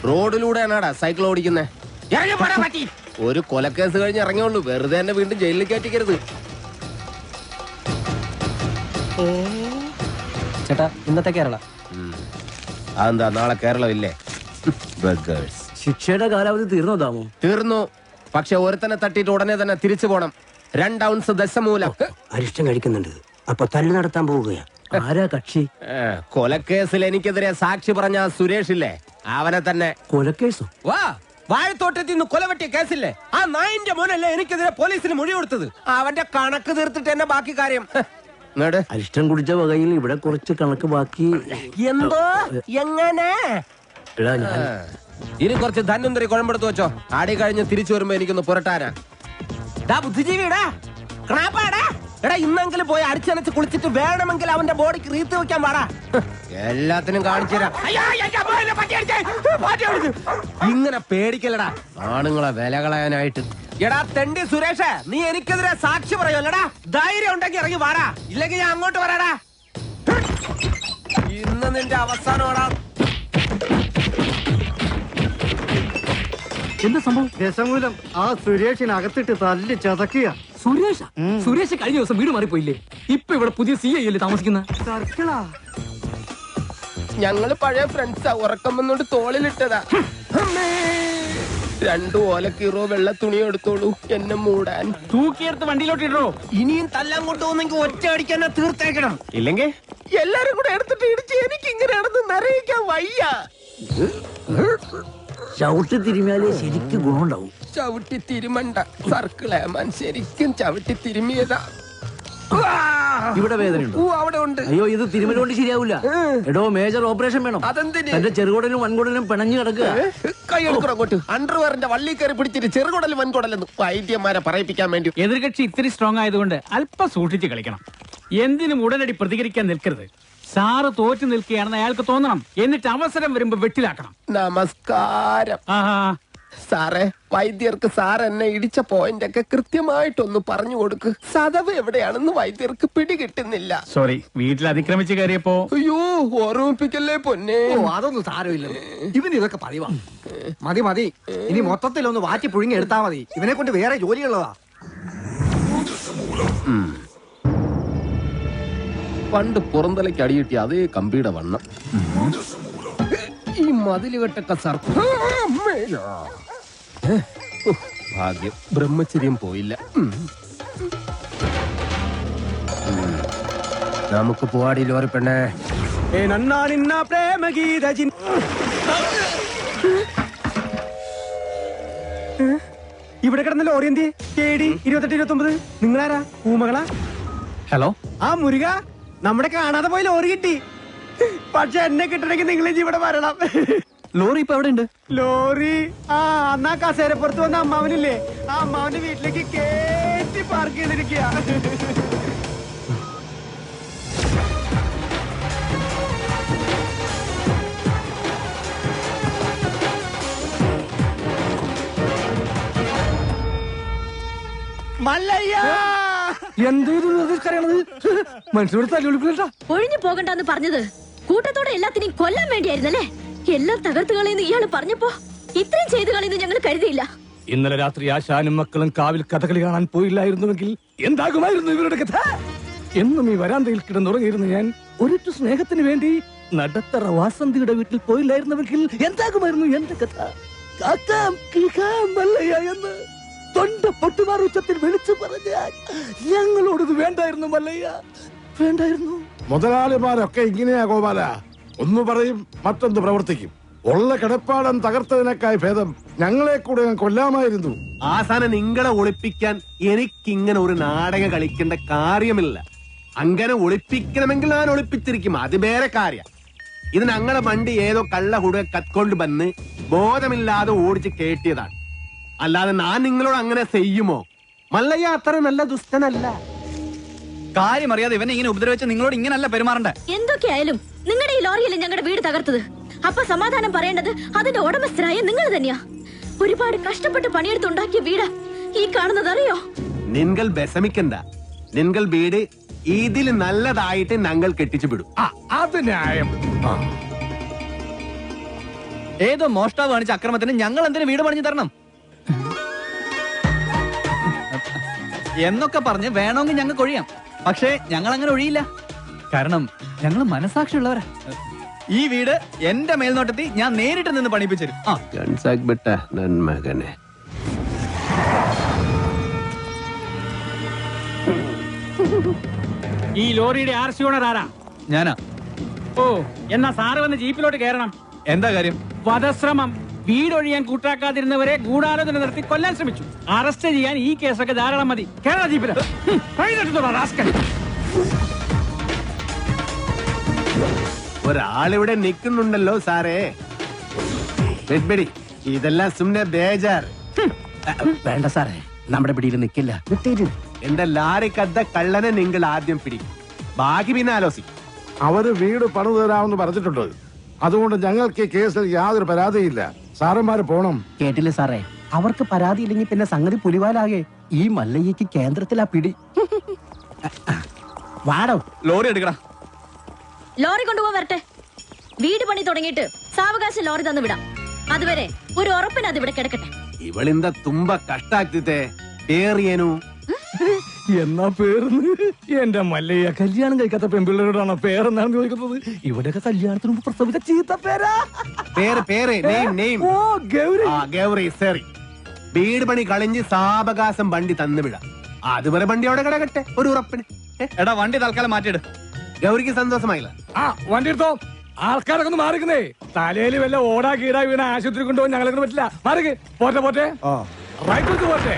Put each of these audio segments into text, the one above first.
റോഡിലൂടെയാണാടാ cycle ഓടിക്കുന്നേ. ഒരു കൊലക്കേസ് കഴിഞ്ഞ് ഇറങ്ങിയുള്ളൂ, വെറുതെ എന്നെ വീണ്ടും ജയിലിൽ കയറ്റിക്കരുത്. ചേട്ടാ ഇന്നത്തെ കേരള അതെന്താ നാളെ കേരളമില്ലേ? ശിക്ഷയുടെ കാലാവധി തീർന്നോ താമോ? തീർന്നു. പക്ഷെ ഒരുത്തനെ തട്ടിയിട്ട് ഉടനെ തന്നെ തിരിച്ചു പോണം. 2 ഔൺസ് ദശമൂലം. അരിഷ്ടം കഴിക്കുന്നുണ്ട്. അപ്പൊ തല്ല് നടത്താൻ പോവുകയാ. ആരാ കക്ഷി? കൊലക്കേസിൽ എനിക്കെതിരെ സാക്ഷി പറഞ്ഞ സുരേഷ് ഇല്ലേ, അവനെ തന്നെ. കൊലക്കേസോ? വാ, വാഴത്തോട്ടത്തിൽ നിന്ന് കൊലവെട്ടിയ കേസില്ലേ, ആ നായിന്റെ മോനല്ലേ എനിക്കെതിരെ പോലീസിന് മൊഴി കൊടുത്തത്. അവന്റെ കണക്ക് തീർത്തിട്ട് എന്നെ ബാക്കി കാര്യം. അരിഷ്ടം കുടിച്ച വകയിൽ ഇവിടെ കുറച്ച് കണക്ക് ബാക്കി. എന്തോ എങ്ങനെ? ഇനി കുറച്ച് ധന്വന്തരി കുഴമ്പെടുത്ത് വെച്ചോ. ആടി കഴിഞ്ഞ് തിരിച്ചു വരുമ്പോ എനിക്കൊന്ന് പുരട്ടാനാ. ബുദ്ധിജീവിടാ, എടാ ഇന്നെങ്കിലും പോയി അടിച്ചനച്ച് കുളിച്ചിട്ട് വേണമെങ്കിൽ അവന്റെ ബോഡിക്ക് റീത്ത് വെക്കാൻ പാടാ. എല്ലാത്തിനും കാണിച്ചു തരാം. ഇങ്ങനെ പേടിക്കലടാ ആണുങ്ങളെ വില കളയാനായിട്ട്. എടാ തെണ്ടി സുരേഷ്, നീ എനിക്കെതിരെ സാക്ഷി പറയുമല്ലടാ. ധൈര്യം ഉണ്ടെങ്കിൽ ഇറങ്ങി വാടാ, ഇല്ലെങ്കിൽ ഞാൻ അങ്ങോട്ട് വരാടാ. ഇന്ന് നിന്റെ അവസാനമാടാ. എന്താ സംഭവം? ദശമൂലം ആ സുരേഷിനകത്തിട്ട് തല്ലി ചതക്കുക. സുരേഷ് കഴിഞ്ഞ ദിവസം വീട് മാറിപ്പോയില്ലേ? ഇപ്പൊ ഇവിടെ പുതിയ CI അല്ലേ താമസിക്കുന്ന? സർക്കിളാ. ഞങ്ങള് പഴയ ഫ്രണ്ട്സാ. ഉറക്കം വന്നോണ്ട് തോളിലിട്ടതാ. 2 ഓലക്കീറോ വെള്ള തുണി എടുത്തോളൂ എന്നെ മൂടാൻ. തൂക്കിയെടുത്ത് വണ്ടിയിലോട്ട് ഇടോ. ഇനിയും തല്ലാൻ കൊണ്ടുപോകുന്നെങ്കിൽ ഒറ്റ അടിക്കാൻ തീർത്തേക്കണം. ഇല്ലെങ്കിൽ എല്ലാരും കൂടെ എടുത്തിട്ട് ഇടിച്ച് എനിക്ക് ഇങ്ങനെയാണെന്ന് നിറയിക്കാൻ വയ്യ. ചവിട്ടി തിരുമിയാലേ ശരിക്കും ഗുണമുണ്ടാവും. ചവിട്ടി തിരുമണ്ട സർക്കിളേമാൻ, ശരിക്കും ചവിട്ടി തിരുമിയതാ. ഇവിടെ വേദനയുണ്ടോ? അവിടെ ഉണ്ട്. അയ്യോ, ഇത് തിരുമല കൊണ്ട് ശരിയാവില്ല. എടോ, മേജർ ഓപ്പറേഷൻ വേണം. അതെന്തിന്? എന്റെ ചെറുകുടലും വൻകുടലും പിണഞ്ഞു കിടക്കുക. കൈ എടുക്കണം അങ്ങോട്ട്. അണ്ടർവെയറിന്റെ വള്ളി കയറി പിടിച്ചിട്ട് ചെറുകുടലും വൻകുടലെന്ന് വൈദ്യന്മാരെ പറയിപ്പിക്കാൻ വേണ്ടി. എതിർകക്ഷി ഇത്തിരി സ്ട്രോങ് ആയതുകൊണ്ട് അല്പം സൂക്ഷിച്ച് കളിക്കണം. എന്തിനും ഉടനടി പ്രതികരിക്കാൻ നിൽക്കരുത്. സാറ് തോറ്റു നിൽക്കുകയാണെന്ന് അയാൾക്ക് തോന്നണം. എന്നിട്ട് അവസരം വരുമ്പോ വെട്ടിലാക്കണം. നമസ്കാരം സാറേ. വൈദ്യർക്ക് സാർ എന്നെ ഇടിച്ച പോയിന്റ് ഒക്കെ കൃത്യമായിട്ടൊന്ന് പറഞ്ഞു കൊടുക്ക്. സദവ് എവിടെയാണെന്ന് വൈദ്യർക്ക് പിടികിട്ടുന്നില്ല. സോറി, വീട്ടിൽ അതിക്രമിച്ച് കയറിയപ്പോ. അയ്യോ, ഓർമ്മിപ്പിക്കല്ലേ പൊന്നെ. അതൊന്നും സാരമില്ല. ഇവന് ഇതൊക്കെ പതിവാ. മതി. ഇനി മൊത്തത്തിലൊന്ന് വാറ്റി പുഴുങ്ങി എടുത്താ മതി. ഇവനെ കൊണ്ട് വേറെ ജോലിയുള്ളതാ. പണ്ട് പുറന്തലയ്ക്ക് അടിയിട്ടിയ അതേ കമ്പിയുടെ വണ്ണം. ഈ മതിലുകെട്ടൊക്കെ ഭാഗ്യം, ബ്രഹ്മചര്യം പോയില്ല. നമുക്ക് പോവാടി ലോറി പെണ്ണേ. ഇവിടെ കിടന്ന ലോറി എന്തി KD 2829. നിങ്ങളാരാ? ഊമകളാ? ഹലോ, ആ മുരുക, നമ്മുടെ കാണാതെ പോയി ലോറി കിട്ടി. പക്ഷെ എന്നെ കിട്ടണമെങ്കിൽ നിങ്ങൾ ഇവിടെ വരണം. ലോറി ഇപ്പൊ എവിടെ ഉണ്ട്? ലോറി അന്നാ കസേരപ്പുറത്ത് വന്ന അമ്മാവനില്ലേ, ആ അമ്മാവന്റെ വീട്ടിലേക്ക് കേറ്റി പാർക്ക് ചെയ്തിരിക്കുക. മല്ലയ്യ, മനസ്സിലൂടെ തല്ലുകൊടുക്കില്ല. ഒഴിഞ്ഞു പോകണ്ടെന്ന് പറഞ്ഞത് കൂട്ടത്തോടെ എല്ലാത്തിനെയും കൊല്ലാൻ വേണ്ടിയായിരുന്നല്ലേ? എല്ലാം തകർത്ത് കളയുന്ന ഇയാള് പറഞ്ഞപ്പോ ഇത്രയും ചെയ്തു കളയുന്നു ഞങ്ങൾ കരുതിയില്ല. ഇന്നലെ രാത്രി ആശാനും മക്കളും കാവിൽ കഥകളി കാണാൻ പോയില്ലായിരുന്നുവെങ്കിൽ എന്താകുമായിരുന്നു ഇവരുടെ കഥ? എന്നും ഈ വരാന്തയിൽ കിടന്നുറങ്ങിയിരുന്നു ഞാൻ. ഒരിറ്റു സ്നേഹത്തിന് വേണ്ടി നടത്തറ വാസന്തിയുടെ വീട്ടിൽ പോയില്ലായിരുന്നുവെങ്കിൽ എന്താകുമായിരുന്നു എന്റെ കഥ? എന്ന് തൊണ്ട പൊട്ടുമാർ ഉച്ചത്തിൽ വിളിച്ചു പറഞ്ഞാൽ ഞങ്ങളോടത് വേണ്ടായിരുന്നു മല്ലയ്യ, വേണ്ടായിരുന്നു. മുതലാളിമാരൊക്കെ ഇങ്ങനെയാ ഗോപാല. ഒന്ന് പറയും, മറ്റൊന്ന് പ്രവർത്തിക്കും. ഉള്ള കിടപ്പാടം തകർത്തതിനേക്കായി ഭേദം ഞങ്ങളെ കൂടെ കൊല്ലാമായിരുന്നു. ആസാനം നിങ്ങളെ ഒളിപ്പിക്കാൻ എനിക്കിങ്ങനെ ഒരു നാടകം കളിക്കേണ്ട കാര്യമില്ല. അങ്ങനെ ഒളിപ്പിക്കണമെങ്കിൽ ഞാൻ ഒളിപ്പിച്ചിരിക്കും, അത് വേറെ കാര്യം. ഇത് ഞങ്ങളെ വണ്ടി ഏതോ കള്ള കൂടെ കത്കൊണ്ട് വന്ന് ബോധമില്ലാതെ ഓടിച്ച് കേട്ടിയതാണ്. അല്ലാതെ ഞാൻ നിങ്ങളോട് അങ്ങനെ ചെയ്യുമോ? മല്ലയ്യ അത്ര നല്ല ദുഷ്ടനല്ല. കാര്യം അറിയാതെ ഇവനെ ഇങ്ങനെ ഉപദ്രവിച്ച് നിങ്ങളോട് ഇങ്ങനല്ല പെരുമാറണ്ടേ. എന്തൊക്കെയായാലും നിങ്ങളുടെ ഈ ലോറിയല്ലേ ഞങ്ങളുടെ വീട് തകർത്തത്. അപ്പൊ സമാധാനം പറയേണ്ടത് അതിന്റെ ഉടമസ്ഥരായ നിങ്ങൾ തന്നെയാ. ഒരുപാട് കഷ്ടപ്പെട്ട് പണിയെടുത്തുണ്ടാക്കിയ വീട് ഈ കാണുന്നത് അറിയോ? നിങ്ങൾ വിഷമിക്കണ്ട. നിങ്ങൾ വീട് ഇതിൽ നല്ലതായിട്ട് ഞങ്ങൾ കെട്ടിച്ചു വിടും. അത് ന്യായം. ഏതോ മോഷ്ടാവ് കാണിച്ച അക്രമത്തിന് ഞങ്ങൾ എന്തിനു വീട് പണിഞ്ഞു തരണം എന്നൊക്കെ പറഞ്ഞ് വേണമെങ്കിൽ ഞങ്ങൾക്ക് ഒഴിയാം. പക്ഷേ ഞങ്ങൾ അങ്ങനെ ഒഴിയില്ല. കാരണം ഞങ്ങൾ മനസാക്ഷിയുള്ളവരാ. ഈ വീട് എന്റെ മേൽനോട്ടത്തിൽ ഞാൻ നേരിട്ട് നിന്ന് പണിപ്പിച്ചു തരും. കൺസാക്ബട്ട നന്മകനെ. ഈ ലോറിയുടെ ആർസി ഓണർ ആരാ? ഞാനാ. ഓ, എന്നാ സാറ് വന്ന് ജീപ്പിലോട്ട് കയറണം. എന്താ കാര്യം? വധശ്രമം. വീടൊഴിയാൻ കൂട്ടാക്കാതിരുന്നവരെ ഗൂഢാലോചന നടത്തി കൊല്ലാൻ ശ്രമിച്ചു. അറസ്റ്റ് ചെയ്യാൻ ഈ കേസൊക്കെ ധാരാളം മതി. കേരള ജീപ്പില് ഒരാളിവിടെ നിൽക്കുന്നുണ്ടല്ലോ സാറേ. വെഡ്ബെടി, ഇതെല്ലാം സുമ്നെ ബേജാർ. വേണ്ട സാറേ, നമ്മുടെ പിടിയിൽ നിൽക്കില്ല. എന്റെ ലാറിക്കദ്ദ കള്ളനെ നിങ്ങൾ ആദ്യം പിടിക്കും, ബാക്കി പിന്നെ ആലോചിക്കും. അവര് വീട് പണിതു തരാമെന്ന് പറഞ്ഞിട്ടുണ്ട്. അതുകൊണ്ട് ഞങ്ങൾക്ക് ഈ കേസിൽ യാതൊരു പരാതിയില്ല. സാറന്മാര് പോണം. കേട്ടില്ലേ സാറേ, അവർക്ക് പരാതിയില്ലെങ്കിൽ പിന്നെ സംഗതി പുലിവാലാകെ. ഈ മല്ലയ്യക്ക് കേന്ദ്രത്തിലാ പിടി. വാടോ. ലോറി എടുക്കടാ. ലോറി കൊണ്ടുപോകാൻ വരട്ടെ. വീട് പണി തുടങ്ങിയിട്ട് സാവകാശം ലോറി തന്നു വിടാം. അതുവരെ ഒരു ഉറപ്പിന് അത് ഇവിടെ കിടക്കട്ടെ. ഇവളിന്ത തുമ്പ കഷ്ടാക്കിത്തെ പേറിയനു. എന്നാ പേർന്ന് എന്റെ മല്ലയ്യ കല്യാണം കഴിക്കാത്ത പെൺപിള്ളേരോടാണോ പേരെന്നാണ് ചോദിക്കുന്നത്? ഇവിടെയൊക്കെ കല്യാണത്തിന് മുമ്പ് പ്രസവിച്ച ചീത്ത പേരാ. പേര് നെയിം. ഓ, ഗൗരി. ഗൗരി സറി. വീട് പണി കളിഞ്ഞ് സാവകാശം വണ്ടി തന്നുവിടാം. അതുവരെ വണ്ടി അവിടെ കിടക്കട്ടെ ഒരു ഉറപ്പിന്. എടാ വണ്ടി തൽക്കാലം മാറ്റിയിട്. ഗൗരിക്ക് സന്തോഷമായില്ല. വണ്ടി എടുത്തോ. ആൾക്കാരൊക്കെ ഒന്ന് മാറിക്കുന്നേ. തലയിൽ വല്ല ഓടാ കീടാ വീണ ആശുപത്രി കൊണ്ടുപോകാൻ ഞങ്ങളെ പറ്റില്ല. മാറിക്ക്. പോട്ടെ റൈറ്റ് വെച്ച് പോട്ടെ.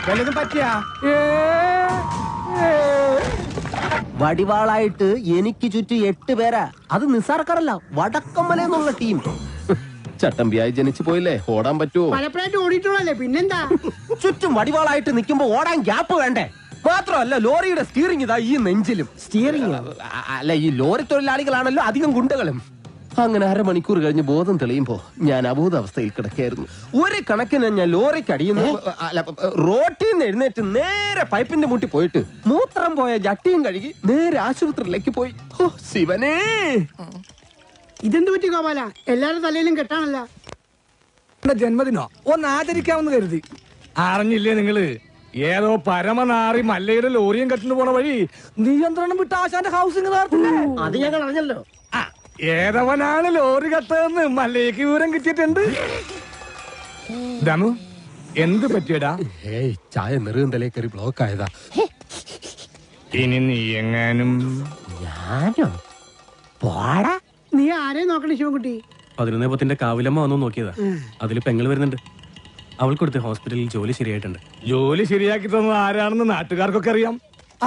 വല്ലതും പറ്റിയാ? വടിവാളായിട്ട് എനിക്ക് ചുറ്റും 8 പേരാ. അത് നിസ്സാർക്കാരല്ല, വടക്കമ്മലെന്നുള്ള ടീം. ചട്ടമ്പിയായി ജനിച്ചു പോയില്ലേ, ഓടാൻ പറ്റുമോ? പലപ്പോഴായിട്ട് ഓടിയിട്ടുള്ളല്ലേ, പിന്നെന്താ? ചുറ്റും വടിവാളായിട്ട് നിൽക്കുമ്പോ ഓടാൻ ഗ്യാപ്പ് വേണ്ടേ? മാത്രമല്ല, ലോറിയുടെ സ്റ്റിയറിംഗ് ഇതാ ഈ നെഞ്ചിലും. സ്റ്റിയറിംഗ് അല്ല, ഈ ലോറി തൊഴിലാളികളാണല്ലോ അധികം ഗുണ്ടകളും. അങ്ങനെ അരമണിക്കൂർ കഴിഞ്ഞ് ബോധം തെളിയുമ്പോ ഞാൻ അബോധാവസ്ഥയിൽ കിടക്കായിരുന്നു. ഒരു കണക്കിന് ഞാൻ ലോറിക്ക് അടിയുന്നു. റോട്ടിൽ നിന്ന് എഴുന്നേറ്റ് നേരെ പൈപ്പിന്റെ മുട്ടി പോയിട്ട് മൂത്രം പോയ ജട്ടിയും കഴുകി നേരെ ആശുപത്രിയിലേക്ക് പോയി. ഓ ശിവനേ, ഇതെന്ത് പറ്റി ഗോപാല? എല്ലാരും തലയിലും കെട്ടാണല്ല. ജന്മദിനോ ഒന്ന് ആചരിക്കാമെന്ന് കരുതി. അറിഞ്ഞില്ലേ നിങ്ങള്? ഏതോ പരമനാറി മല്ലയുടെ ലോറിയും കെട്ടിന് പോണ വഴി നിയന്ത്രണം വിട്ട ആശാന്റെ ഹൗസിംഗ് അത് ഞങ്ങൾ അറിഞ്ഞല്ലോ. ഏതവനാണ് ലോറി കത്തതെന്ന് മല്ലയ്ക്ക് വിവരം കിട്ടിയിട്ടുണ്ട്. ദമു, എന്ത് പറ്റിയടാ? ഏയ്, ചായ നെറുകന്തലേ കയറി ബ്ലോക്ക് ആയതാ. ഇനി നീ എങ്ങാനും. ഞാനോ? പോടാ. നീ ആരെ നോക്കണേ ശിവൻകുട്ടി? 11 കാവിലമ്മ വന്നു നോക്കിയതാ. അതിൽ പെങ്ങൾ വരുന്നുണ്ട്. അവൾക്കൊടുത്ത് ഹോസ്പിറ്റലിൽ ജോലി ശരിയായിട്ടുണ്ട്. ജോലി ശരിയാക്കി തന്നത് ആരാണെന്ന് നാട്ടുകാർക്കൊക്കെ അറിയാം.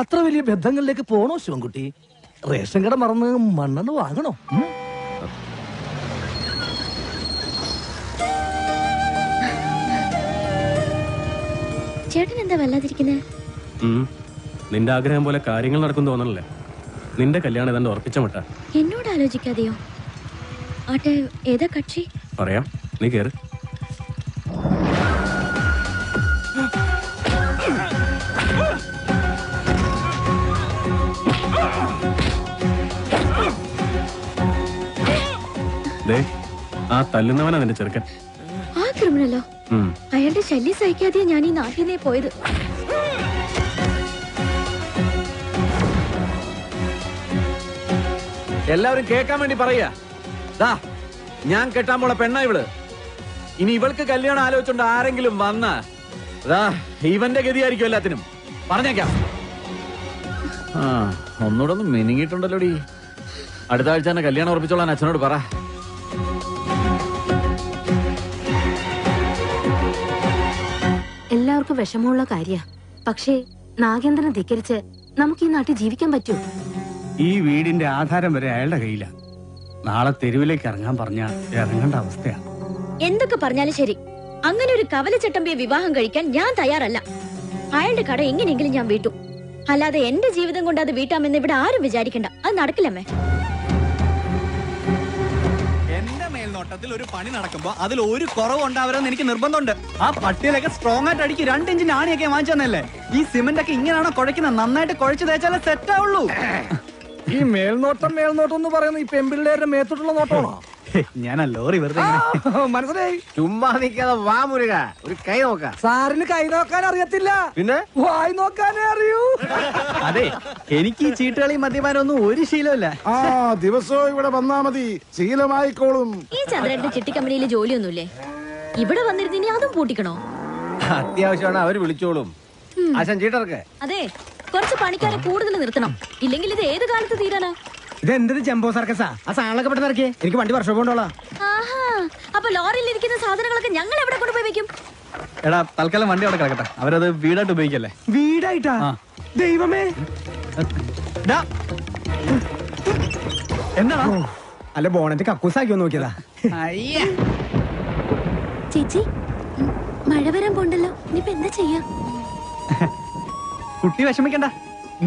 അത്ര വലിയ ബന്ധങ്ങളിലേക്ക് പോണോ ശിവൻകുട്ടി? റേഷൻ കട മറന്ന് മണ്ണെണ്ണ വാങ്ങണോ? ചേട്ടൻ എന്താ വല്ലാതിരിക്കുന്നത്? നിന്റെ ആഗ്രഹം പോലെ കാര്യങ്ങൾ നടക്കും തോന്നണല്ലേ? നിന്റെ കല്യാണം ഏതാണ്ട് ഉറപ്പിച്ച മട്ട. എന്നോട് ആലോചിക്കാതെയോ? ആട്ടെ, ഏതാ കക്ഷി? പറയാം, നീ കേറ്. ആ തല്ലുന്നവനാ നിന്റെ ചെറുക്കൻ. ആ ക്രിമിനലോ? അയാളുടെ ശല്യം സഹിക്കാതെയാ ഞാൻ ഈ നാട്ടിൽ നിന്നേ പോയത്. എല്ലാവരും കേൾക്കാൻ വേണ്ടി പറയാ, ഞാൻ കെട്ടാൻ പോള പെണ്ണ ഇവള്. ഇനി ഇവൾക്ക് കല്യാണം ആലോചിച്ചോണ്ട് ആരെങ്കിലും വന്ന ഇവന്റെ ഗതിയായിരിക്കും എല്ലാത്തിനും. പറഞ്ഞേക്കാം. ഒന്നുകൂടെ ഒന്ന് മിനിങ്ങിട്ടുണ്ടല്ലോടി. അടുത്ത ആഴ്ച തന്നെ കല്യാണം ഉറപ്പിച്ചോളാൻ അച്ഛനോട് പറ. എല്ലാവർക്കും വിഷമമുള്ള കാര്യ. പക്ഷേ നാഗേന്ദ്രനെ ധിക്കരിച്ച് നമുക്ക് ഈ നാട്ടിൽ ജീവിക്കാൻ പറ്റൂ? ഈ വീടിന്റെ ആധാരം വരെ അയാളുടെ കയ്യില. നാളെ തെരുവിലേക്ക് ഇറങ്ങാൻ പറഞ്ഞ ഇറങ്ങേണ്ട അവസ്ഥയാണ്. എന്തൊക്കെ പറഞ്ഞാലും ശരി, അങ്ങനെ ഒരു കവലച്ചട്ടമ്പിയെ വിവാഹം കഴിക്കാൻ ഞാൻ തയ്യാറല്ല. അയാളുടെ കട എങ്ങനെയെങ്കിലും ഞാൻ വീട്ടും. അല്ലാതെ എന്റെ ജീവിതം കൊണ്ട് അത് വീട്ടാമെന്ന് ഇവിടെ ആരും വിചാരിക്കണ്ട. അത് നടക്കില്ലമ്മേ. എന്റെ മേൽ നോട്ടത്തിൽ ഒരു പണി നടക്കുമ്പോ അതിൽ ഒരു കുറവ് ഉണ്ടാവരുതെന്ന് എനിക്ക് നിർബന്ധമുണ്ട്. ആ പട്ടിയിലൊക്കെ സ്ട്രോങ് ആയിട്ട് അടിക്ക് 2 ഇഞ്ചിന് ആണിയൊക്കെ വാങ്ങിച്ചു തന്നല്ലേ. ഈ സിമന്റ് ഒക്കെ ഇങ്ങനെയാണോ കുഴക്കുന്നത്? നന്നായിട്ട് കുഴച്ച് തേച്ചാലേ സെറ്റ് ആവുള്ളൂ. ഈ മേൽനോട്ടം എന്ന് പറയുന്നത് ഈ പെമ്പിള്ളേരുടെ മേത്തോട്ടുള്ള നോട്ടമാണോ? ഞാൻ ആ ലോറി വെറുതെ മനസ്സിലായി. ചുമ്മാ നിൽക്കാതെ വാ മുരുക, ഒരു കൈ നോക്കാം. സാറിന് കൈ നോക്കാൻ അറിയത്തില്ല, പിന്നെ വായി നോക്കാനേ അറിയൂ. അതെ, എനിക്ക് ഈ ചീട്ടുകളി മദ്യപാനം ഒന്നും ഒരു ശീലമില്ല. ആ ദിവസവും ഇവിടെ വന്നാ മതി, ശീലമായിക്കോളും. ഈ ചന്ദ്രന്റെ ചിട്ടി കമ്പനിയിൽ ജോലിയൊന്നുമില്ലേ? ഇവിടെ വന്നിരുന്ന് ഇനി അതും പൂട്ടിക്കണോ? അത്യാവശ്യമാണ്, അവര് വിളിച്ചോളും. ആശാൻ ചീട്ടർക്ക് അതെ, കുറച്ച് പണിക്കാരെ കൂടുതൽ നിർത്തണം. ഇല്ലെങ്കിൽ ഇത് ഏത് കാലത്ത് തീരാനാ? ഇതെന്തൊരു ജംബോ സർക്കസാ? ആ സാധനങ്ങളൊക്കെ പെട്ടെന്ന് ഇറക്കിയേ, എനിക്ക് വണ്ടി വർഷം കൊണ്ടോളാം. ആഹാ, അപ്പൊ ലോറിയിൽ ഇരിക്കുന്ന സാധനങ്ങളൊക്കെ ഞങ്ങൾ എവിടെ കൊണ്ടുപോയി വെക്കും? എടാ, തൽക്കാലം വണ്ടി അവിടെ കിടക്കട്ടെ, അവരത് വീടായിട്ട് ഉപയോഗിക്കല്ലേ. വീടായിട്ടാ? ദൈവമേ, എന്താ അല്ല ബോണറ്റ് കക്കൂസാക്കിയോ നോക്കിയതാ. ചേച്ചി, മഴ വരാൻ പോണ്ടല്ലോ, ഇനിയിപ്പോ എന്താ ചെയ്യാ? കുട്ടി വിഷമിക്കണ്ട,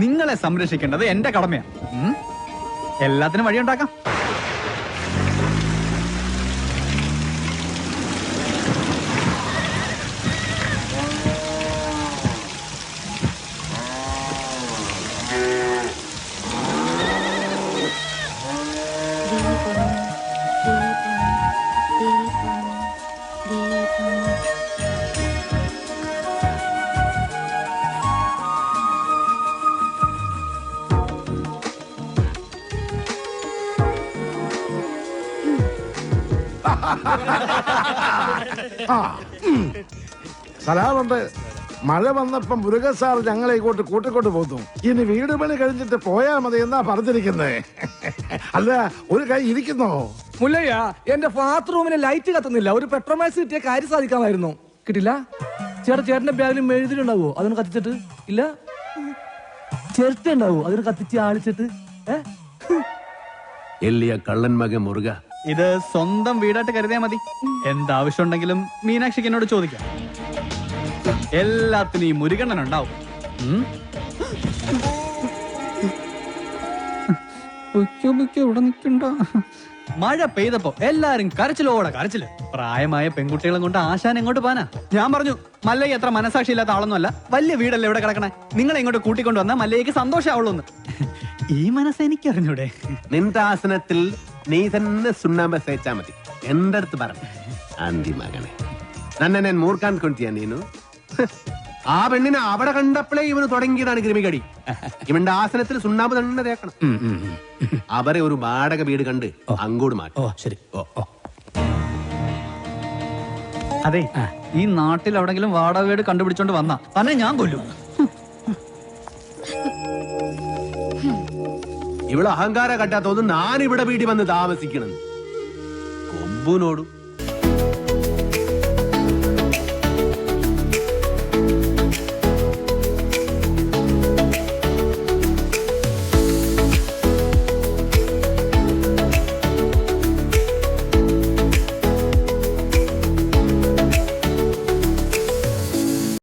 നിങ്ങളെ സംരക്ഷിക്കേണ്ടത് എന്റെ കടമയാണ്. എല്ലാത്തിനും വഴിയുണ്ടാക്കാം. സലാമുണ്ട്. മഴ വന്നപ്പം മുരുക സാർ ഞങ്ങളെ ഇങ്ങോട്ട് കൂട്ടിക്കൊണ്ട് പോന്നു. ഇനി വീട് പണി കഴിഞ്ഞിട്ട് പോയാ മതി എന്നാ പറഞ്ഞിരിക്കുന്നത്. അല്ല, ഒരു കൈ ഇരിക്കുന്നോ? മുല്ലയ്യ, എന്റെ ബാത്റൂമിന് ലൈറ്റ് കത്തുന്നില്ല. ഒരു പെട്രോമാക്സ് കിട്ടിയ കാര്യം സാധിക്കാമായിരുന്നു. കിട്ടില്ല. ചേട്ടന്റെ ബാഗിൽ മെഴുതിലുണ്ടാവോ? അതൊന്ന് കത്തിച്ചിട്ട് ഇല്ല. ചിരട്ട ഉണ്ടാവോ? അതൊന്ന് കത്തിച്ച് ആളിച്ചിട്ട്. എല്ലിയ കള്ളൻ മകൻ മുരുക, ഇത് സ്വന്തം വീടായിട്ട് കരുതിയാ മതി. എന്താവശ്യം ഉണ്ടെങ്കിലും മീനാക്ഷിക്ക് എന്നോട് ചോദിക്കാം. എല്ലാത്തിനും ഈ മുരുകണ്ണൻ ഉണ്ടാവും. ഇവിടെ നിൽക്കണ്ട. മഴ പെയ്തപ്പോ എല്ലാരും കരച്ചിലോടെ കരച്ചില്. പ്രായമായ പെൺകുട്ടികളും കൊണ്ട് ആശാൻ എങ്ങോട്ട് പോനാ? ഞാൻ പറഞ്ഞു, മല്ലയ്യ എത്ര മനസാക്ഷി ഇല്ലാത്ത ആളൊന്നുമല്ല, വലിയ വീടല്ലേ ഇവിടെ കിടക്കണേ, നിങ്ങളെ ഇങ്ങോട്ട് കൂട്ടിക്കൊണ്ടു വന്നാൽ മല്ലയ്യക്ക് സന്തോഷമാവുള്ളൂന്ന്. ഈ മനസ്സ് എനിക്ക് അറിഞ്ഞൂടെ? നിന്റെ ആസനത്തിൽ നീ തന്നെ സുണ്ണാമ്പ തേച്ചാ മതി. എന്റെ അടുത്ത് പറഞ്ഞു, ആന്തി മകനെ, നന്നെ ഞാൻ മൂർക്കാൻ കൊണ്ടിയാ നീനു. ആ പെണ്ണിനെ അവിടെ കണ്ടപ്പോഴേ ഇവന് തുടങ്ങിയതാണ് ക്രിമികടി. ഇവന്റെ ആസനത്തിൽ സുണ്ണാമ്പ് തന്നെ തേക്കണം. അവരെ ഒരു വാടക വീട് കണ്ട് അങ്ങോട്ട് മാറ്റും. ശരി. അതെ, ഈ നാട്ടിൽ എവിടെങ്കിലും വാടക വീട് കണ്ടുപിടിച്ചോണ്ട് വന്നാ തന്നെ ഞാൻ കൊല്ലും. ഇവള് അഹങ്കാര കട്ടാത്തോന്ന് ഞാൻ ഇവിടെ വീട്ടിൽ വന്ന് താമസിക്കണം. കൊമ്പുനോടും